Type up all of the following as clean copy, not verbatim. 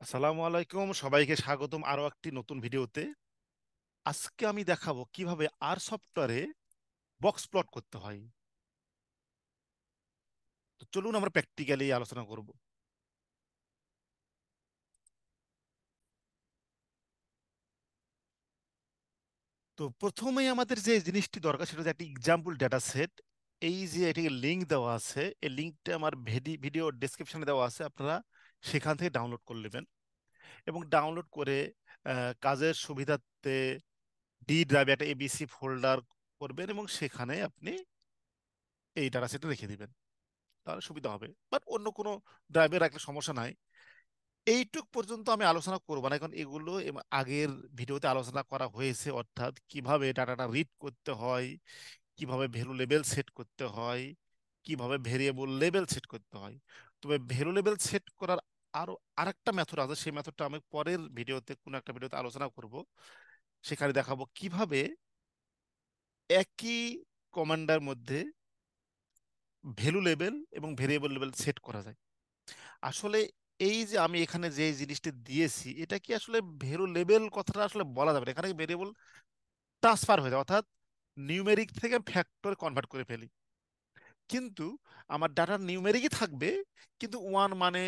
আসসালামু আলাইকুম, সবাইকে স্বাগতম আরো একটি নতুন ভিডিওতে। আজকে আমি দেখাবো কিভাবে আর সফটওয়্যারে বক্স প্লট করতে হয়। তো চলুন আমরা প্র্যাকটিক্যালি আলোচনা করব। তো প্রথমেই আমাদের যে জিনিসটি দরকার সেটা হচ্ছে একটি এক্সাম্পল ডেটা সেট। এই যে এটি লিংক দেওয়া আছে, এই লিংকটা আমার ভিডিও ডেসক্রিপশনে দেওয়া আছে, আপনারা সেখান থেকে ডাউনলোড করে নেবেন এবং ডাউনলোড করে কাজের সুবিধার্থে ডি ড্রাইভে একটা এবিসি ফোল্ডার করবেন এবং সেখানে আপনি এই ডাটা সেটটা রেখে দিবেন, তাহলে সুবিধা হবে। বাট অন্য কোনো ড্রাইভে রাখলে সমস্যা নাই। এইটুক পর্যন্ত আমি আলোচনা করবো না, এখন এগুলো আগের ভিডিওতে আলোচনা করা হয়েছে, অর্থাৎ কিভাবে ডাটাটা রিড করতে হয়, কিভাবে ভ্যালু লেভেল সেট করতে হয়, কিভাবে ভেরিয়েবল লেভেল সেট করতে হয়। তবে ভ্যালু লেভেল সেট করার আরো আরেকটা মেথড আছে, সেই মেথডটা আমি পরের ভিডিওতে কোনো একটা ভিডিওতে আলোচনা করব। সেখানে দেখাবো কিভাবে একই কমান্ডার মধ্যে ভ্যালু লেভেল এবং ভেরিয়েবল লেভেল সেট করা যায়। আসলে এই যে আমি এখানে যে জিনিসটি দিয়েছি, এটা কি আসলে ভ্যালু লেভেল কথাটা আসলে বলা যাবে না, এখানে ভেরিয়েবল ট্রান্সফার হয়ে যায়, অর্থাৎ নিউমেরিক থেকে ফ্যাক্টর কনভার্ট করে ফেলি। কিন্তু আমার ডাটা নিউমেরিকই থাকবে, কিন্তু ওয়ান মানে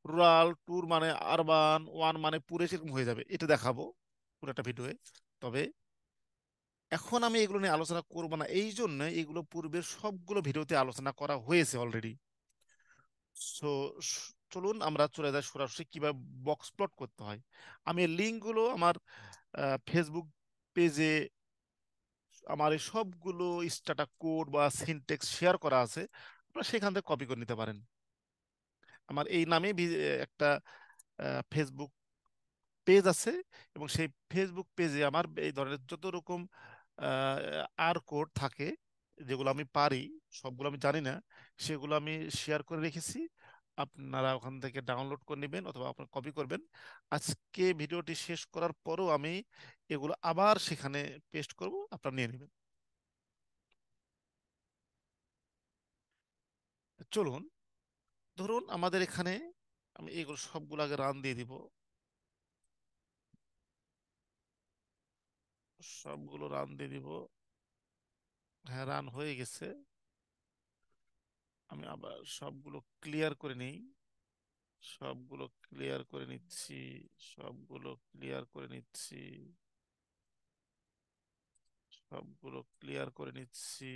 রুরাল, টুর মানে আরবান, ওয়ান মানে পুরে, সেরকম হয়ে যাবে। এটা দেখাবো পুরো একটা ভিডিওয়ে। তবে এখন আমি এগুলো নিয়ে আলোচনা করবো না, এই জন্য এগুলো পূর্বের সবগুলো ভিডিওতে আলোচনা করা হয়েছে অলরেডি। সো চলুন আমরা চলে যাই সরাসরি কিভাবে বক্স প্লট করতে হয়। আমি লিঙ্কগুলো আমার ফেসবুক পেজে, আমার এই সবগুলো স্ট্যাটা কোড বা সিনটেক্স শেয়ার করা আছে, আপনারা সেখান থেকে কপি করে নিতে পারেন। আমার এই নামে একটা ফেসবুক পেজ আছে, এবং সেই ফেসবুক পেজে আমার এই ধরনের যত রকম আর কোড থাকে, যেগুলো আমি পারি, সবগুলো আমি জানি না, সেগুলো আমি শেয়ার করে রেখেছি। আপনারা ওখান থেকে ডাউনলোড করে নেবেন অথবা আপনারা কপি করবেন। আজকে ভিডিওটি শেষ করার পরও আমি এগুলো আবার সেখানে পেস্ট করব, আপনারা নিয়ে নেবেন। চলুন, ধরুন আমাদের এখানে, আমি এগুলো সবগুলো আগে রান দিয়ে দিব। সবগুলো রান দিয়ে দিব। হ্যাঁ, রান হয়ে গেছে। আমি আবার সবগুলো ক্লিয়ার করে নিই। সবগুলো ক্লিয়ার করে নিচ্ছি। সবগুলো ক্লিয়ার করে নিচ্ছি। সবগুলো ক্লিয়ার করে নিচ্ছি।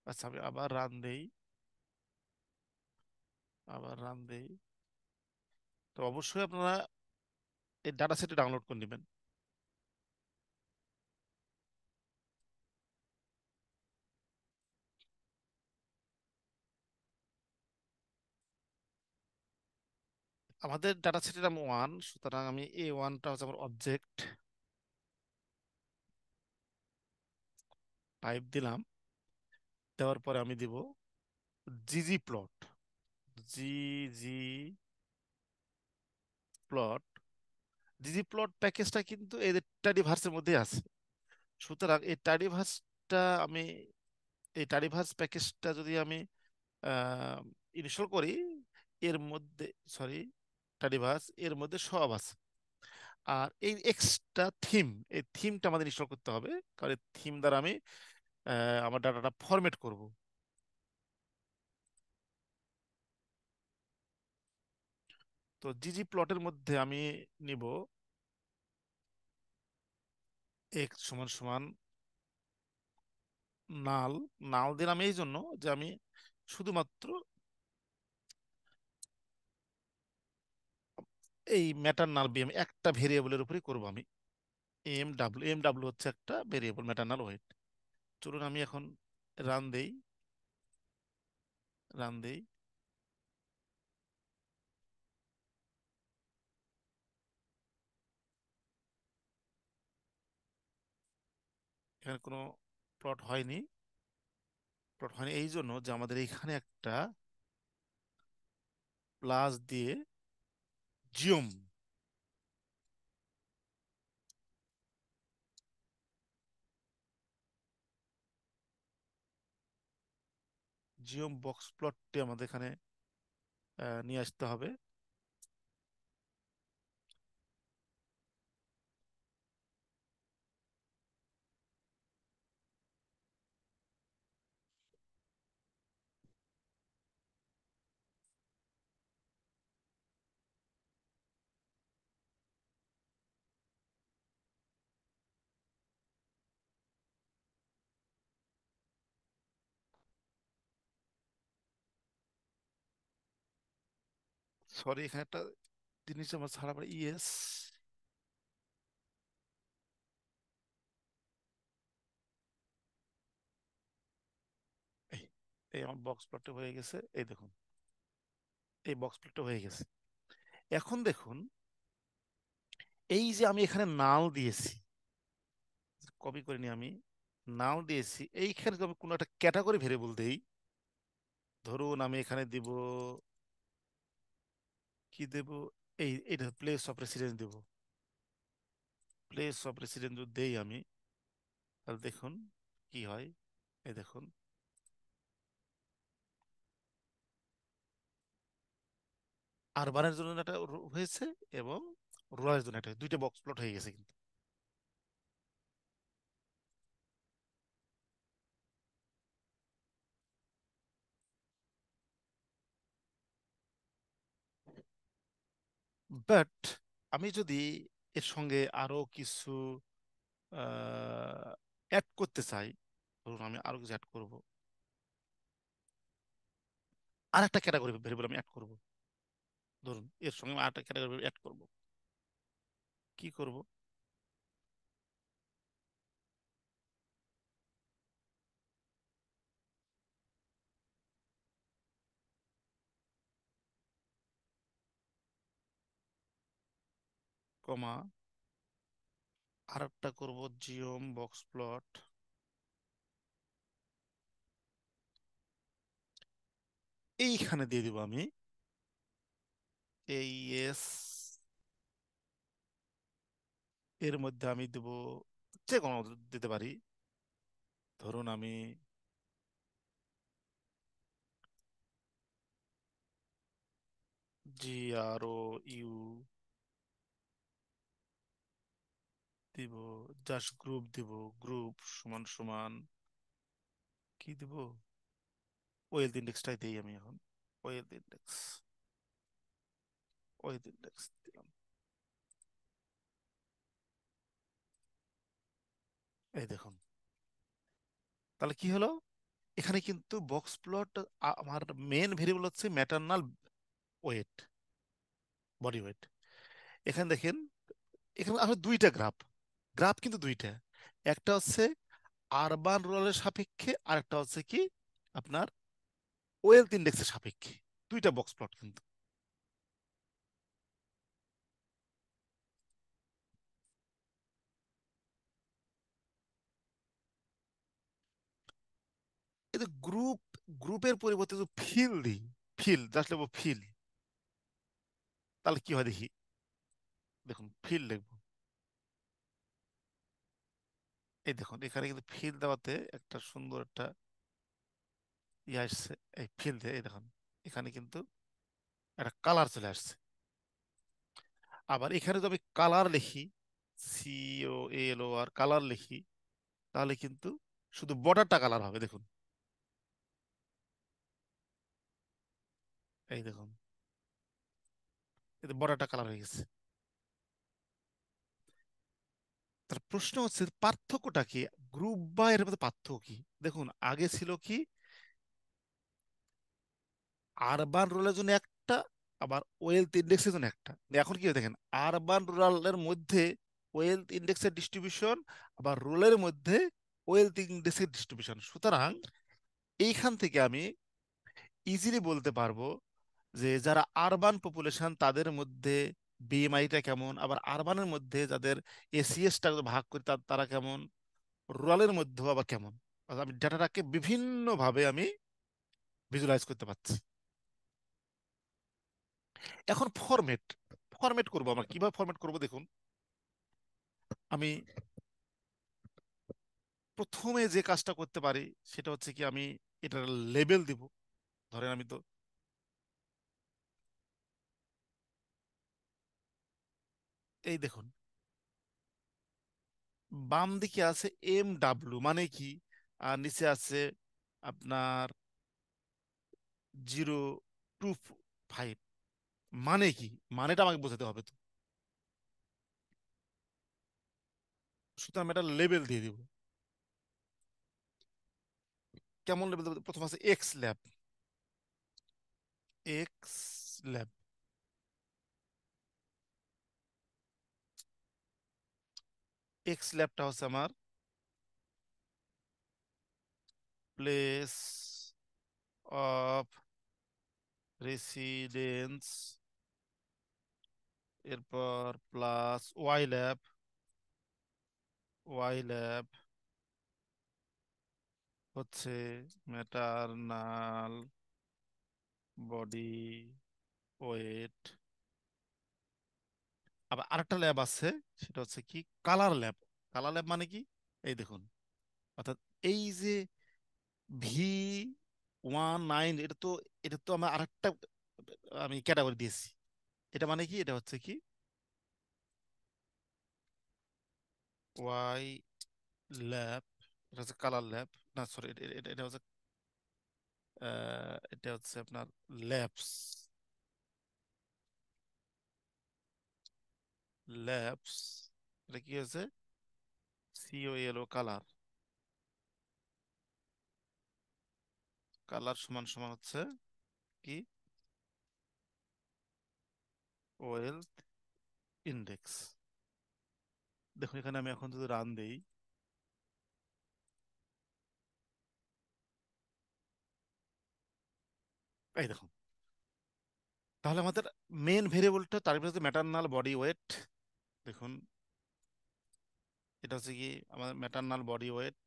আচ্ছা, আমি আবার রান দেই। আবার রান দেই। তো অবশ্যই আপনারা এই ডাটা সেটে ডাউনলোড করে নেবেন। আমাদের ডাটা সেটের নাম ওয়ান, সুতরাং আমি এ ওয়ানটা হচ্ছে আমার অবজেক্ট। টাইপ দিলাম। দেওয়ার পরে আমি দিব জিজি প্লট। জিজি প্লট। জিজি প্লট প্যাকেজটা কিন্তু এই টাডিভার্সের মধ্যে আছে। সুতরাং এই টাডিভার্সটা আমি, এই টাডিভার্স প্যাকেজটা যদি আমি ইনস্টল করি, এর মধ্যে, সরি, টাডিভার্স এর মধ্যে সব আছে। আর এই এক্সট্রা থিম, এই থিমটা আমাদের ইনস্টল করতে হবে, কারণ এই থিম দ্বারা আমি আমার ডাটাটা ফরম্যাট করব। তো জিজি প্লটের মধ্যে আমি নিব এক্স সমান সমান নাল। নাল দিলাম এই জন্য যে আমি শুধুমাত্র এই ম্যাটারনাল বি আমি একটা ভেরিয়েবলের উপরই করব। আমি এম ডাব্লিউ হচ্ছে একটা ভেরিয়েবল, ম্যাটারনাল ওয়েট। চলুন আমি এখন রান দেই। রান দেই। এখানে কোনো প্লট হয়নি। প্লট হয়নি এই জন্য যে আমাদের এইখানে একটা প্লাস দিয়ে জিওম, জিওম বক্স প্লটটি আমাদের এখানে নিয়ে আসতে হবে। সরি, এখানে একটা জিনিস আমার ছাড়া পড়ে, ইয়েস। এই এই আমার বক্স প্লটটা হয়ে গেছে, এই দেখুন, এই বক্স প্লটটা হয়ে গেছে। এখন দেখুন, এই যে আমি এখানে নাল দিয়েছি, কপি করিনি আমি, নাল দিয়েছি এইখানে। যদি আমি কোনো একটা ক্যাটাগরি ভেরিয়েবল দেই, ধরুন আমি এখানে দিব, কি দেব, এইটা প্লেস অফ রেসিডেন্স দেব। প্লেস অফ রেসিডেন্স যদি দেই আমি, তাহলে দেখুন কি হয়। এই দেখুন, আরবানের জন্য একটা হয়েছে, এবং রুরালের জন্য একটা, দুইটা বক্স প্লট হয়ে গেছে কিন্তু। বাট আমি যদি এর সঙ্গে আরো কিছু অ্যাড করতে চাই, ধরুন আমি আরো কিছু অ্যাড করব, আর একটা ক্যাটাগরি ভেরিয়েবল আমি অ্যাড করব, ধরুন এর সঙ্গে আর একটা ক্যাটাগরি অ্যাড করব, কি করব, কমা, আর একটা করব জিওম বক্স প্লট, এইখানে দিয়ে দিব আমি এই এস, এর মধ্যে আমি দেব যে কোনো দিতে পারি, ধরুন আমি GROU দিব, জাস্ট গ্রুপ দিব, গ্রুপ সমান সমান কি দিব, ওয়েলথ ইন্ডেক্সটাই দিই আমি এখন, ওয়েলথ ইন্ডেক্স, ওয়েলথ ইন্ডেক্স দিলাম। এই দেখুন, তাহলে কি হলো, এখানে কিন্তু বক্স প্লট, আমার মেন ভেরিয়েবল হচ্ছে ম্যাটারনাল ওয়েট, বডি ওয়েট। এখানে দেখেন, এখানে আমরা দুইটা গ্রাফ, গ্রাফ কিন্তু দুইটা, একটা হচ্ছে আরবান রুরালের সাপেক্ষে, আর একটা হচ্ছে কি আপনার ওয়েলথ ইন্ডেক্সের সাপেক্ষে, দুইটা বক্স প্লট কিন্তু। এই গ্রুপ, গ্রুপের পরিবর্তে যদি ফিল দিই, ফিল জাস্ট লিখবো ফিল, তাহলে কি হয় দেখি, দেখুন ফিল লিখবো, এই দেখুন এখানে কিন্তু ফিল দেওয়াতে একটা সুন্দর একটা ইয়ে আসছে, এই ফিল দিয়ে এই দেখুন, এখানে কিন্তু একটা কালার চলে আসছে। আবার এখানে যদি আমি কালার লিখি, COLOR কালার লিখি, তাহলে কিন্তু শুধু বর্ডারটা কালার হবে, দেখুন, এই দেখুন, এতে বর্ডারটা কালার হয়ে গেছে। তার প্রশ্ন হচ্ছে পার্থক্যটা কি, গ্রুপ বা এর মধ্যে পার্থক্য কি। দেখুন আগে ছিল কি, আরবান রুরালের জন্য একটা, আবার ওয়েলথ ইন্ডেক্সের জন্য একটা। এখন কি হয় দেখেন, আরবান রুরালের মধ্যে ওয়েলথ ইন্ডেক্সের ডিস্ট্রিবিউশন, আবার রুরালের মধ্যে ওয়েলথ ইন্ডেক্সের ডিস্ট্রিবিউশন। সুতরাং এইখান থেকে আমি ইজিলি বলতে পারবো যে যারা আরবান পপুলেশন তাদের মধ্যে বিএমআইটা কেমন, আবার আরবানের মধ্যে যাদের এসিএসটা ভাগ করি তারা কেমন, রুরালের মধ্যেও আবার কেমন। অর্থাৎ আমি ডাটাটাকে বিভিন্ন ভাবে আমি ভিজুয়ালাইজ করতে পারছি। এখন ফরম্যাট, ফরম্যাট করবো আমরা কিভাবে ফরম্যাট করব দেখুন, আমি প্রথমে যে কাজটা করতে পারি সেটা হচ্ছে কি, আমি এটার লেবেল দিব। ধরেন আমি তো, এই দেখুন বাম দিকে আছে MW মানে কি, আর নিচে আছে আপনার 025 মানে কি, মানেটা আমাকে বোঝাতে হবে তো। সুতরাং আমি একটা লেবেল দিয়ে দিব। কেমন লেবেল দেবো, প্রথম আছে X lab, X lab, X ল্যাবটা হচ্ছে আমার প্লেস অফ রেসিডেন্স, এরপর প্লাস ওয়াই ল্যাব হচ্ছে ম্যাটারনাল বডি ওয়েট। আবার আরেকটা ল্যাব আছে, সেটা হচ্ছে কি কালার ল্যাব। কালার ল্যাব মানে কি, এই দেখুন, অর্থাৎ এই যে V19, এটা তো আমার আরেকটা আমি ক্যাটাগরি দিয়েছি। এটা মানে কি, এটা হচ্ছে কি ওয়াই ল্যাব, এটা হচ্ছে কালার ল্যাব, না সরি, এটা হচ্ছে আপনার ল্যাবস। ল্যাবস, এটা কি হচ্ছে COLO, কালার। কালার সমান সমান হচ্ছে কি ওয়েলথ ইন্ডেক্স। দেখুন এখানে আমি এখন যদি রান দেই, এই দেখুন, তাহলে আমাদের মেন ভেরিয়েবলটা তার ভিতরে ম্যাটারনাল বডি ওয়েট। দেখুন এটা হচ্ছে কি আমাদের ম্যাটারনাল বডি ওয়েট,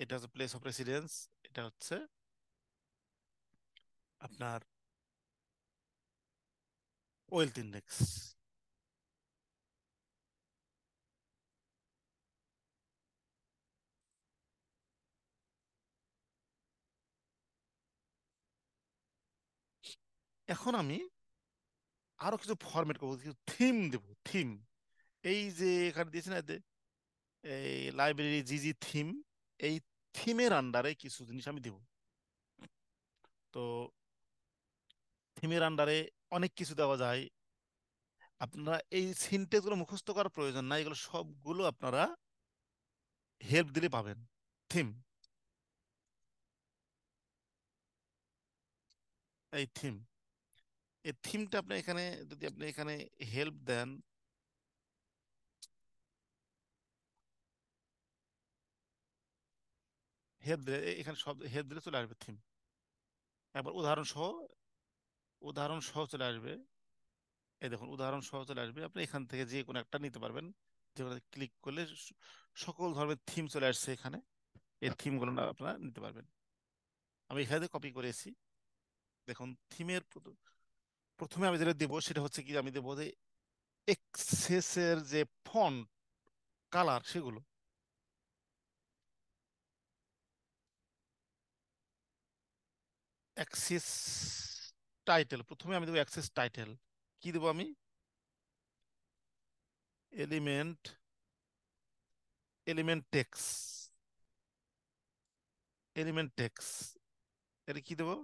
এটা হচ্ছে প্লেস অফ রেসিডেন্স, এটা হচ্ছে আপনার ওয়েলথ ইন্ডেক্স। এখন আমি আরো কিছু ফরম্যাট করবো, কিছু থিম দেবো, থিম। এই যে এখানে দিয়েছি না, এই লাইব্রেরি জিজি থিম, এই থিমের আন্ডারে কিছু জিনিস আমি দেব। তো থিমের আন্ডারে অনেক কিছু দেওয়া যায়। আপনারা এই সিনটেক্স গুলো মুখস্থ করার প্রয়োজন নাই, এগুলো সবগুলো আপনারা হেল্প দিলে পাবেন। থিম, এই থিম, এই থিমটা আপনি এখানে, যদি আপনি এখানে হেল্প দেন, হেল্প দিলে এখানে সব হেল্প দিলে চলে আসবে থিম। একবার উদাহরণ সহ চলে আসবে। এই দেখুন উদাহরণ সহ চলে আসবে, আপনি এখান থেকে যে কোনো একটা নিতে পারবেন। যে কোনো ক্লিক করলে সকল ধরনের থিম চলে আসছে এখানে, এই থিমগুলো না আপনারা নিতে পারবেন। আমি এখানে কপি করেছি। দেখুন থিমের প্রথমে আমি যেটা দেবো সেটা হচ্ছে কি, আমি দেবো যে এক্সেসের যে ফন্ট কালার সেগুলো। অ্যাক্সেস টাইটেল, প্রথমে আমি দেবো অ্যাক্সেস টাইটেল। কি দেবো আমি, এলিমেন্ট, টেক্স, টেক্স। এটা কি দেবো,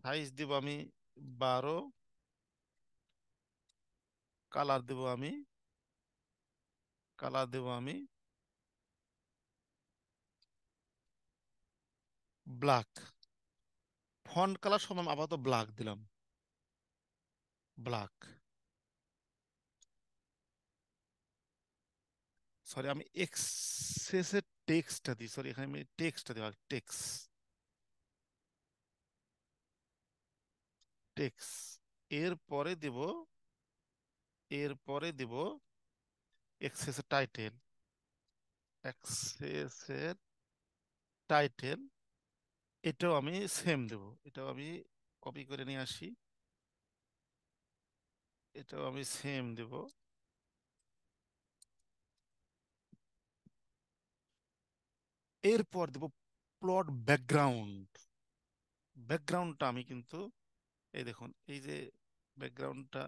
সাইজ দেবো আমি 12, কালার দেবো আমি, ব্ল্যাক। ফন্ট কালার সমান আপাতত ব্ল্যাক দিলাম, ব্ল্যাক। সরি আমি এক্সেসের টেক্সটটা দিই, সরি এখানে আমি টেক্সটটা দিই, টেক্স, টেক্স। এরপরে দেব, এরপরে দেব এক্সেসের টাইটেল, এক্সেসের টাইটেল। এটাও আমি সেম দেব, এটাও আমি কপি করে নিয়ে আসি, এটাও আমি সেম দেব। এরপর দেব প্লট ব্যাকগ্রাউন্ড। ব্যাকগ্রাউন্ডটা আমি কিন্তু, এই দেখুন এই যে ব্যাকগ্রাউন্ডটা,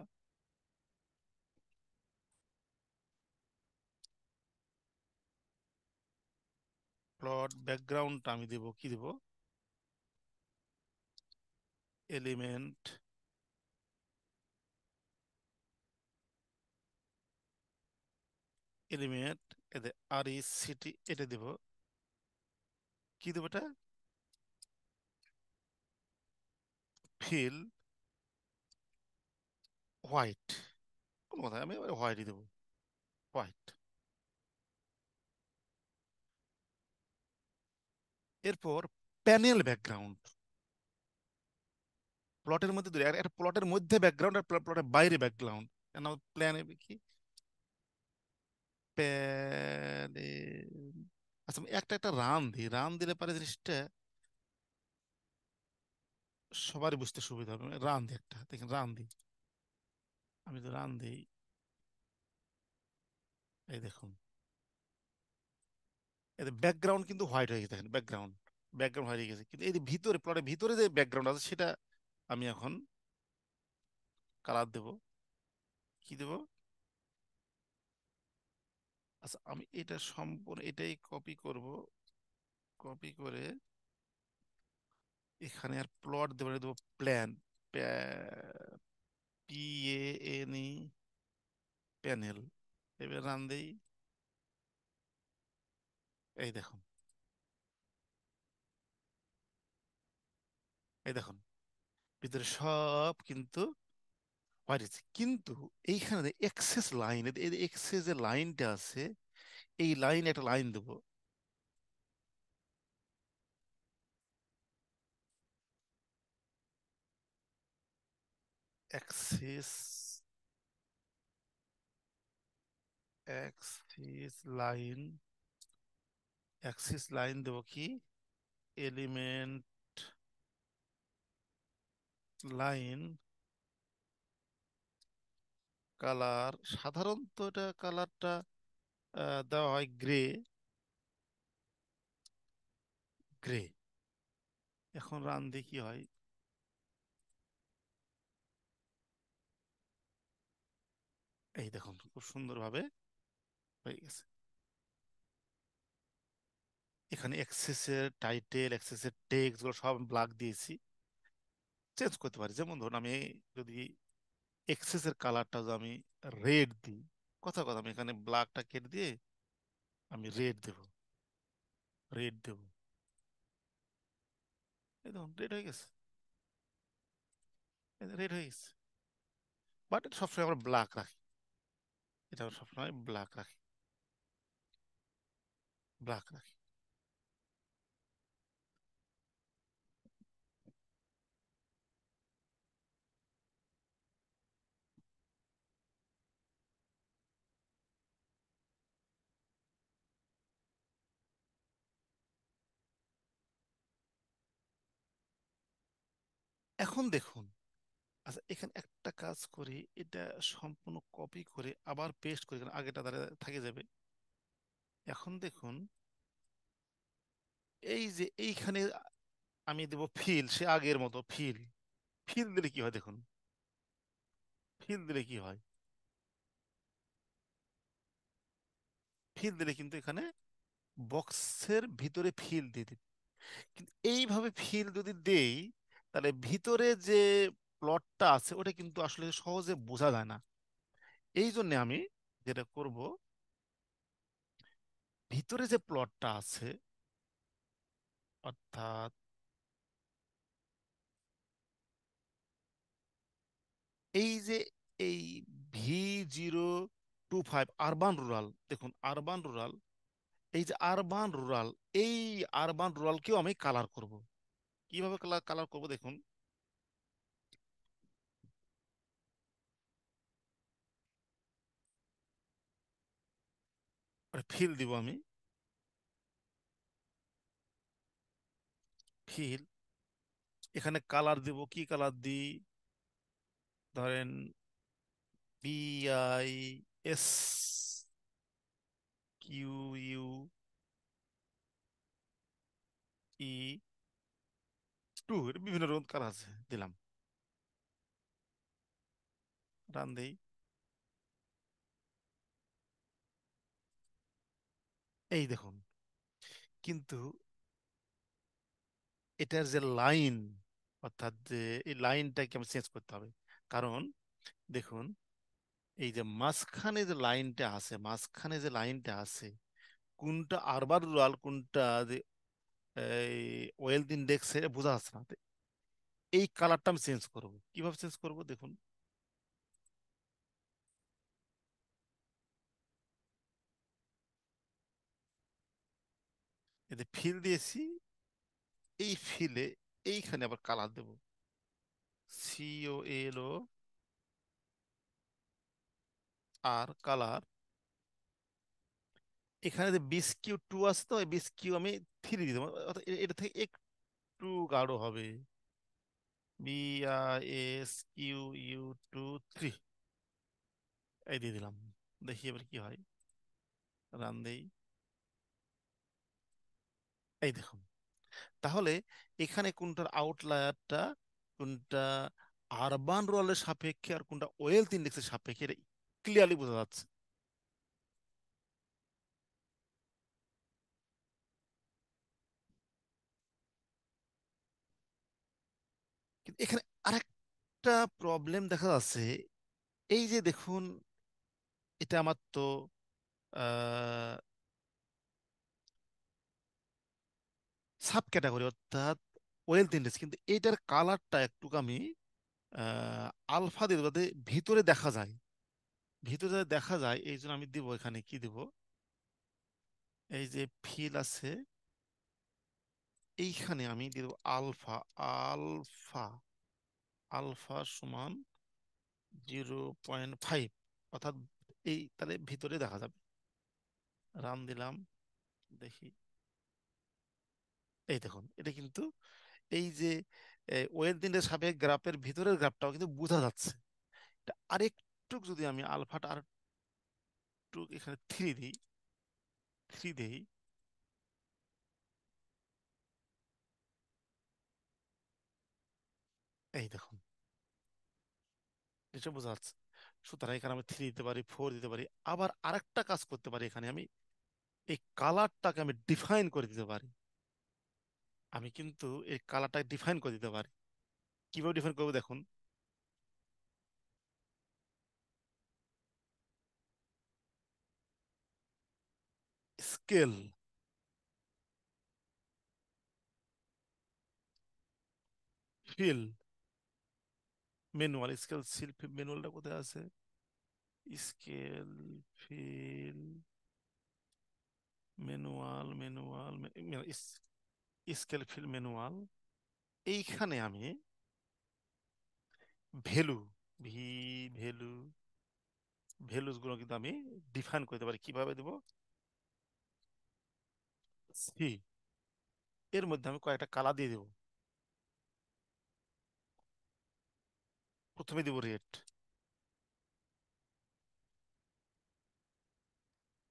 প্লট ব্যাকগ্রাউন্ডটা আমি দেব কি দেব, এলিমেন্ট, এলিমেন্ট, এতে RECT, এটা দেব। কি দেবো এটা, ফিল হোয়াইট। কোনো কথা আমি হোয়াইটই দেবো, হোয়াইট। এরপর প্যানেল ব্যাকগ্রাউন্ড, প্লটের মধ্যে একটা প্লটের মধ্যে ব্যাকগ্রাউন্ড আর প্লটের বাইরে ব্যাকগ্রাউন্ড, প্ল্যানে কি প্যানে, আচ্ছা আমি একটা একটা রান দিই, রান দিলে পারে জিনিসটা সবারই বুঝতে সুবিধা হবে। রান দিই একটা, দেখেন রান দিই, আমি তো রান দিই, এই দেখুন এতে ব্যাকগ্রাউন্ড কিন্তু হোয়াইট হয়ে গেছে, দেখেন ব্যাকগ্রাউন্ড, ব্যাকগ্রাউন্ড হয়ে গেছে, কিন্তু এই যে ভিতরে প্লটের ভিতরে যে ব্যাকগ্রাউন্ড আছে সেটা আমি এখন কালার দেব। কি দেব? আচ্ছা আমি এটা সম্পূর্ণ এটাই কপি করব, কপি করে এখানে আর প্লট দেবো না, দেবো plan, P A N E, panel. এবার রান দেই, এই দেখুন, এই দেখুন ভিতরে সব কিন্তু হোয়াইট আছে, কিন্তু এইখানে এক্সেস লাইন, এক্সেস যে লাইনটা আছে, এই লাইন একটা লাইন দেবো, Axis, Axis line, Axis line দেবো কি, এলিমেন্ট লাইন, কালার সাধারণত এটা কালারটা দেওয়া হয় গ্রে, গ্রে। এখন রান দিয়ে কি হয়, এই দেখুন খুব সুন্দরভাবে হয়ে গেছে। এখানে এক্সেসের টাইটেল, এক্সেসের টেক্সট গুলো সব ব্ল্যাক দিয়েছি, চেঞ্জ করতে পারি। যেমন ধরুন আমি যদি এক্সেসের কালারটা যদি আমি রেড দিই, কথা কথা আমি এখানে ব্ল্যাকটা কেটে দিয়ে আমি রেড দেব, রেড দেব, এই দেখুন রেড হয়ে গেছে, রেড হয়ে গেছে। বাট এটা সবসময় আমরা ব্ল্যাক রাখি, এটা আমরা সবসময় ব্ল্যাক রাখি, ব্ল্যাক রাখি। এখন দেখুন, আচ্ছা এখানে একটা কাজ করি, এটা সম্পূর্ণ কপি করে আবার পেস্ট করি, কারণ আগেটা তাহলে থেকে যাবে। এখন দেখুন এই যে এইখানে আমি দেব ফিল, সে আগের মতো ফিল, ফিল দিলে কি হয় দেখুন, ফিল দিলে কি হয়, ফিল দিলে কিন্তু এখানে বক্সের ভিতরে ফিল দিয়ে দিই। কিন্তু এইভাবে ফিল যদি দেই, তাহলে ভিতরে যে প্লটটা আছে ওটা কিন্তু আসলে সহজে বোঝা যায় না। এই জন্য আমি যেটা করব, ভিতরে যে প্লটটা আছে, অর্থাৎ এই যে এই V025 আরবান রুরাল, দেখুন আরবান রুরাল, এই যে আরবান রুরাল, এই আরবান রুরালকেও আমি কালার করব। কিভাবে কালার কালার করব দেখুন, ফিল দিব আমি, ফিল, এখানে কালার দিব, কি কালার দিই, ধরেন BIS QUE2, এর বিভিন্ন রকম কালার আছে, দিলাম, রান দেই, এই দেখুন। কিন্তু এটার যে লাইন, অর্থাৎ যে এই লাইনটাকে আমি চেঞ্জ করতে হবে, কারণ দেখুন এই যে মাঝখানে যে লাইনটা আছে, মাঝখানে যে লাইনটা আছে, কোনটা আরবান রুরাল কোনটা যে এই ওয়েলথ ইন্ডেক্স এ বোঝা যাচ্ছে না। তো এই কালারটা আমি চেঞ্জ করব, কিভাবে চেঞ্জ করব দেখুন, এতে ফিল দিয়েছি, এই ফিলে এইখানে আবার কালার দেব, COLO আর কালার। এখানে যে BSQ2 আছে, তো BSQ আমি 3 দিয়ে দেবো, অর্থাৎ এটা থেকে একটু গাঢ় হবে। BISQU2 3 এই দিয়ে দিলাম। দেখি এবার কি হয়, রান দেই। এই দেখুন, তাহলে এখানে কোনটার আউটলায়ারটা, কোনটা আরবান রোলের সাপেক্ষে আর কোনটা ওয়েলথ ইন্ডেক্সের সাপেক্ষে, এটা ক্লিয়ারলি বোঝা যাচ্ছে। কিন্তু এখানে আরেকটা প্রবলেম দেখা যাচ্ছে। এই যে দেখুন, এটা আমার তো সাব ক্যাটাগরি, অর্থাৎ ওয়েলথ ইন্ডেক্স, কিন্তু এইটার কালারটা একটু আমি আলফা দিয়ে দেবো, যাতে ভিতরে দেখা যায়। ভিতরে যাতে দেখা যায় এই জন্য আমি দিব, এখানে কি দিব, এই যে ফিল আছে, এইখানে আমি দিয়ে দেবো আলফা। আলফা আলফা সমান 0.5, অর্থাৎ এই তাহলে ভিতরে দেখা যাবে। রান দিলাম, দেখি। এই দেখুন, এটা কিন্তু এই যে ওয়েল দিনের সাবেক গ্রাফের ভিতরের গ্রাফটাও কিন্তু বোঝা যাচ্ছে। এটা আরেকটু যদি আমি আলফাটা আর একটু এখানে 3 দিই, এই দেখুন, এটা বোঝা যাচ্ছে। সুতরাং এখানে আমি 3 দিতে পারি, 4 দিতে পারি। আবার আরেকটা কাজ করতে পারি, এখানে আমি এই কালারটাকে আমি ডিফাইন করে দিতে পারি। আমি কিন্তু এই কালারটাকে ডিফাইন করে দিতে পারি। কিভাবে ডিফাইন করবো দেখুন, scale, fill, manual. Scale fill ম্যানুয়ালটা কোথায় আছে? Scale fill manual, scale fill manual. এইখানে আমি ভ্যালু, ভি ভ্যালু, ভ্যালুস গুলো কিন্তু আমি ডিফাইন করতে পারি। কিভাবে দেবো? সি, এর মধ্যে আমি কয়েকটা কালার দিয়ে দেবো। প্রথমে দিব রেড।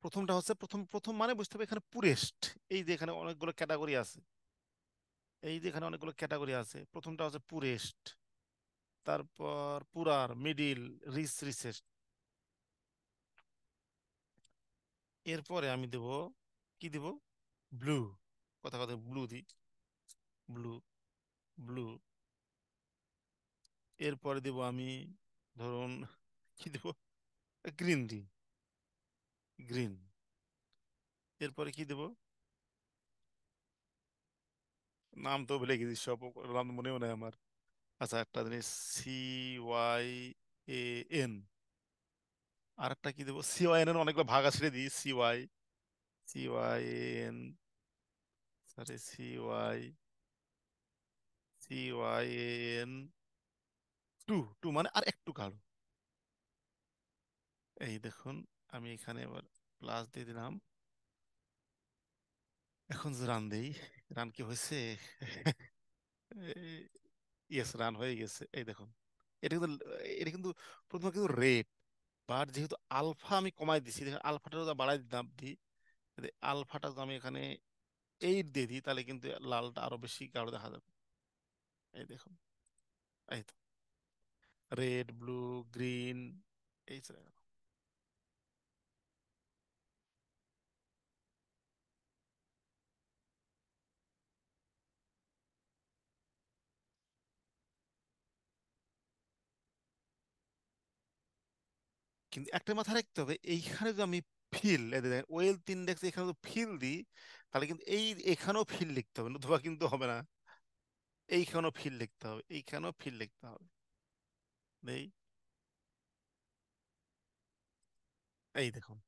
প্রথমটা হচ্ছে, প্রথম প্রথম মানে বুঝতে হবে এখানে পুরেস্ট। এই যে এখানে অনেকগুলো ক্যাটাগরি আছে, এই যে এখানে অনেকগুলো ক্যাটাগরি আছে, প্রথমটা হচ্ছে পুরেস্ট, তারপর পুরার, মিডিল, রিচেস্ট। এরপরে আমি দেব, কি দেব, ব্লু। কথা কথা ব্লু দিই, ব্লু, ব্লু। এরপরে দেব আমি, ধরুন, কি দেব, গ্রিন দিই, গ্রিন। এরপরে কি দেব, নাম তো ভুলে গেছি সব, নাম মনেও নেই আমার। আচ্ছা, একটা জিনিস, CYAN। আর একটা কি দেবো, CYN এর অনেকগুলো ভাগ আছে, ছেড়ে দিই, CYAN, সরি, CYAN 2 মানে আর একটু কালো। এই দেখুন, আমি এখানে এবার প্লাস দিয়ে দিলাম। এখন যে রান দেই, রান কি হয়েছে? ইয়েস, রান হয়ে গেছে। এই দেখুন, এটা কিন্তু, এটা কিন্তু প্রথমে কিন্তু রেড, বাট যেহেতু আলফা আমি কমাই দিছি, দেখেন আলফাটা যদি বাড়াই দিতাম দিই, যদি আলফাটা যদি আমি এখানে 8 দিয়ে দিই, তাহলে কিন্তু লালটা আরো বেশি গাঢ় দেখা যাবে। এই দেখুন, এই তো, রেড, ব্লু, গ্রিন, এই চলে গেল। কিন্তু একটা মাথায় রাখতে হবে, এইখানে যদি আমি ফিল, ওয়েলথ ইন্ডেক্স এখানে যদি ফিল দিই, তাহলে কিন্তু এই এখানেও ফিল লিখতে হবে, নতুবা কিন্তু হবে না। এইখানেও ফিল লিখতে হবে, এইখানেও ফিল লিখতে হবে। এই, এই দেখুন,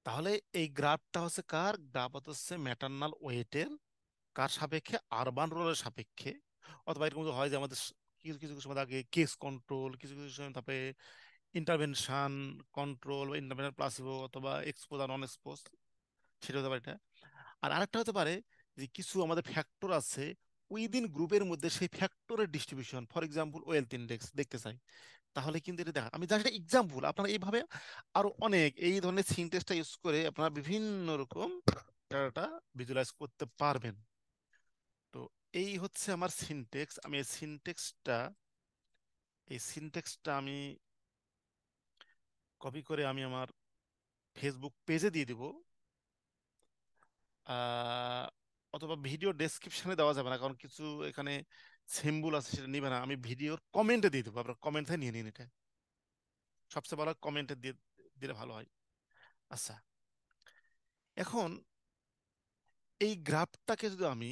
তাহলে এই গ্রাফটা হচ্ছে কার গ্রাফ, হচ্ছে ম্যাটার্নাল ওয়েটের কার সাপেক্ষে, আরবান রুরালের সাপেক্ষে। অথবা এরকম হয় যে আমাদের কিছু কিছু সময় থাকে কেস কন্ট্রোল, কিছু কিছু সময় তারপরে ইন্টারভেনশন কন্ট্রোল বা ইন্টারভেনশন প্লাসিবো অথবা এক্সপোজ আর নন এক্সপোজ, সেটা হতে পারে এটা। আর আরেকটা হতে পারে যে কিছু আমাদের ফ্যাক্টর আছে উইদিন গ্রুপের মধ্যে, সেই ফ্যাক্টরের distribution, for example wealth index দেখতে চাই, তাহলে কিন্তু এটা দেখা, আমি জাস্ট এক্সাম্পল, আপনারা এইভাবে আরো অনেক এই ধরনের সিনটেক্সটা ইউজ করে আপনারা বিভিন্ন রকম ডাটা ভিজুয়ালাইজ করতে পারবেন। তো এই হচ্ছে আমার সিনটেক্স। আমি এই সিনটেক্সটা আমি কপি করে আমি আমার ফেসবুক পেজে দিয়ে দিব। আহ, অথবা ভিডিও ডেসক্রিপশনে দেওয়া যাবে না, কারণ কিছু এখানে সিম্বল আছে সেটা নিবে না, আমি ভিডিওর কমেন্টে দিয়ে দেবো, আপনার কমেন্ট থেকে নিয়ে নিন এটা। সবচেয়ে ভালো কমেন্টে দিয়ে দিলে ভালো হয়। আচ্ছা, এখন এই গ্রাফটাকে যদি আমি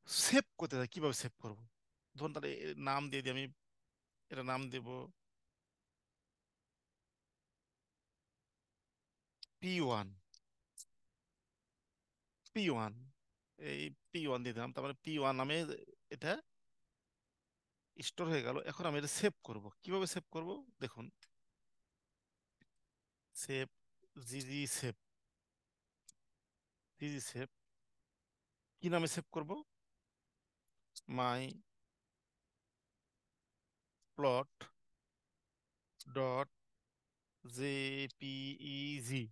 সেভ করতে চাই, কিভাবে সেভ করব? ধরুন তাহলে এর নাম দিয়ে দিই আমি, এটা নাম দেব P1, P1, এই P1 দিয়ে দিলাম, তারপরে P1 নামে এটা স্টোর হয়ে গেল। এখন আমি এটা সেভ করব, কিভাবে সেভ করব দেখুন, সেভ, জিজি সেভ, জিজি সেভ, কি নামে সেভ করব? মাই প্লট ডট জেপিইজি।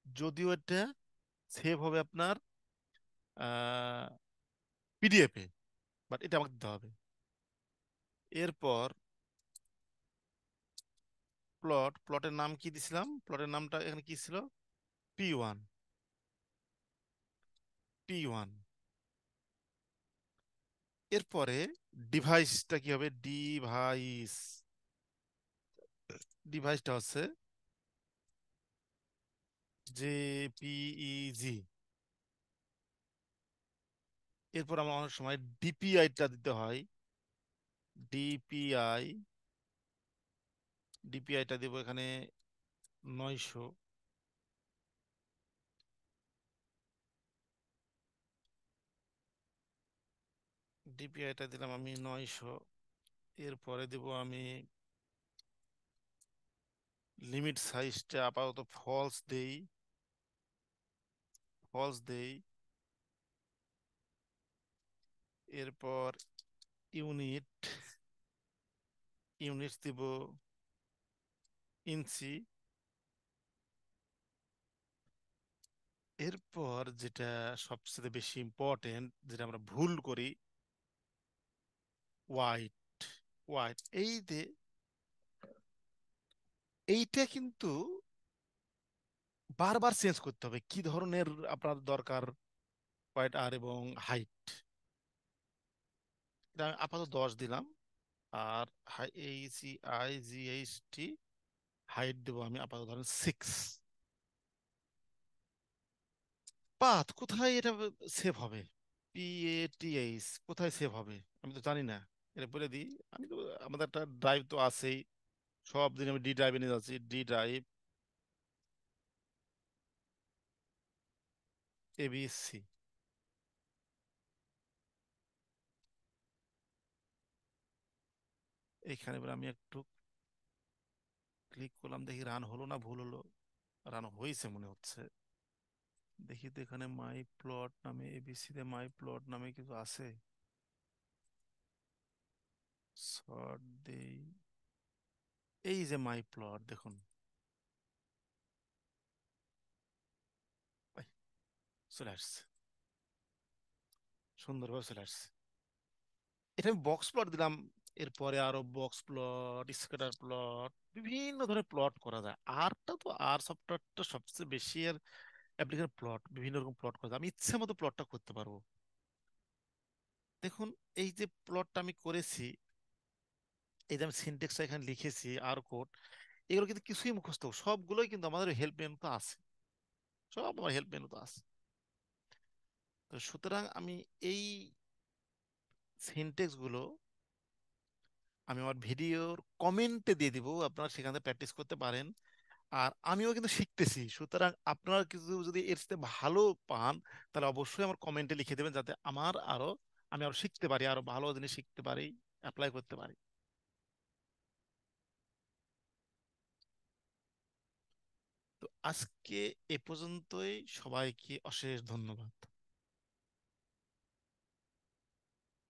যদিও এটা সেভ হবে আপনার পিডিএফ এ, বাট এটা আমাকে দিতে হবে। এরপর প্লটের নাম কি দিছিলাম, প্লটের নামটা এখানে কি ছিল? P1, P1। এরপরে ডিভাইসটা কি হবে? ডিভাইসটা হচ্ছে জেপিইজি। এরপর আমরা অনেক সময় ডিপিআইটা দিতে হয়, ডিপিআই, ডিপিআইটা দিব এখানে 900। ডিপিআইটা দিলাম আমি 900। এরপরে দিব আমি লিমিট সাইজটা আপাতত ফলস দেই। এরপর ইউনিট, ইউনিট দিব ইঞ্চি। এরপর যেটা সবচেয়ে বেশি ইম্পর্টেন্ট, যেটা আমরা ভুল করি, ওয়াইট, ওয়াইট এই যে এইটা কিন্তু বারবার চেঞ্জ করতে হবে কি ধরনের আপনার দরকার, হোয়াইট আর এবং হাইট। এটা আমি আপাতত 10 দিলাম। আর HCIGHT হাইট দেবো আমি আপাতত ধরেন 6। পাথ কোথায় এটা সেভ হবে? PATH কোথায় সেভ হবে আমি তো জানি না, এটা বলে দিই। আমি তো, আমাদের একটা ড্রাইভ তো আছেই, সব দিন আমি ডি ড্রাইভে নিয়ে যাচ্ছি, ডি ড্রাইভ ABC। এইখানে এবার আমি একটু ক্লিক করলাম, দেখি রান হলো না ভুল হলো। রান হয়েছে মনে হচ্ছে। দেখি তো এখানে মাই প্লট নামে, ABC তে মাই প্লট নামে কিছু আছে, শর্ট দেই, এই যে মাই প্লট দেখুন, এই, চলে আসছে, সুন্দরভাবে চলে আসছে। এটা আমি বক্স প্লট দিলাম। এরপরে আরো বক্স প্লট, স্ক্যাটার প্লট, বিভিন্ন ধরনের প্লট করা যায়। আরটা তো, আর সফটওয়্যারটা সবচেয়ে বেশি এর অ্যাপ্লিকেশন প্লট, বিভিন্ন রকম প্লট করা যায়, আমি ইচ্ছে মতো প্লটটা করতে পারবো। দেখুন, এই যে প্লটটা আমি করেছি, এই যে আমি সিনটেক্সটা এখানে লিখেছি, আর কোড, এগুলো কিন্তু কিছুই মুখস্থ, সবগুলোই কিন্তু আমাদের হেল্প মেনু তো আছে, সব আমার হেল্প মেনু তো আছে। তো সুতরাং আমি এই সিনটেক্স গুলো আমি আমার ভিডিওর কমেন্টে দিয়ে দিব, আপনারা সেখানে প্র্যাকটিস করতে পারেন। আর আমিও কিন্তু শিখতেছি, সুতরাং আপনারা কিছু যদি এর সাথে ভালো পান তাহলে অবশ্যই আমার কমেন্টে লিখে দেবেন, যাতে আমি আরো শিখতে পারি, আরো ভালো জিনিস শিখতে পারি, অ্যাপ্লাই করতে পারি। তো আজকে এ পর্যন্তই, সবাইকে অশেষ ধন্যবাদ।